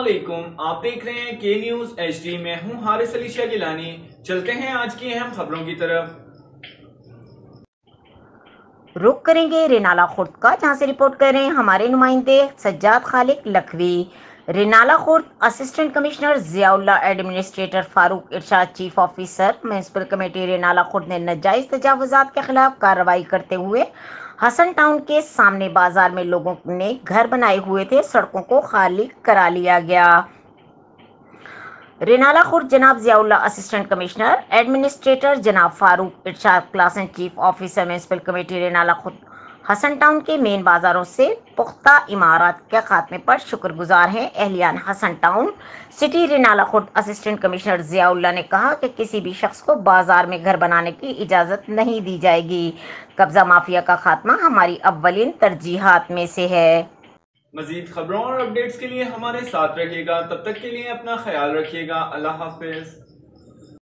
علیکم، آپ دیکھ رہے ہیں کے نیوز ایچ ڈی۔ میں ہوں حارث علی شاہ گیلانی۔ چلتے ہیں آج کی اہم خبروں کی طرف۔ رخ کریں گے رینالہ خورد کا، جہاں سے رپورٹ کر رہے ہیں ہمارے نمائندے Sajjad Khaliq Lakhvi. Renala Khurd assistant commissioner Zia Ullah, administrator Farooq Irshad, chief officer municipal committee Renala Khurd نے ناجائز تجاوزات کے خلاف کارروائی کرتے ہوئے حسن ٹاؤن کے سامنے بازار میں لوگوں نے گھر بنائے ہوئے تھے، سڑکوں کو خالی کرا لیا گیا۔ رینالہ خورد جناب Zia Ullah assistant commissioner, administrator جناب Farooq Irshad class and chief officer municipal committee Renala Khurd Hassan town کے مین بازاروں سے پختہ عمارات کے خاتمے پر شکر گزار ہیں۔ اہلیان Hasan town city Renala Khurd assistant commissioner Zia اللہ نے کہا کہ کسی بھی شخص کو بازار میں گھر بنانے کی اجازت نہیں دی جائے گی۔ قبضہ مافیا کا خاتمہ ہماری اولین ترجیحات میں سے ہے۔ مزید خبروں اور اپڈیٹس کے لیے ہمارے ساتھ رہیے گا، تب تک کے لیے اپنا خیال رکھیے گا۔ اللہ حافظ۔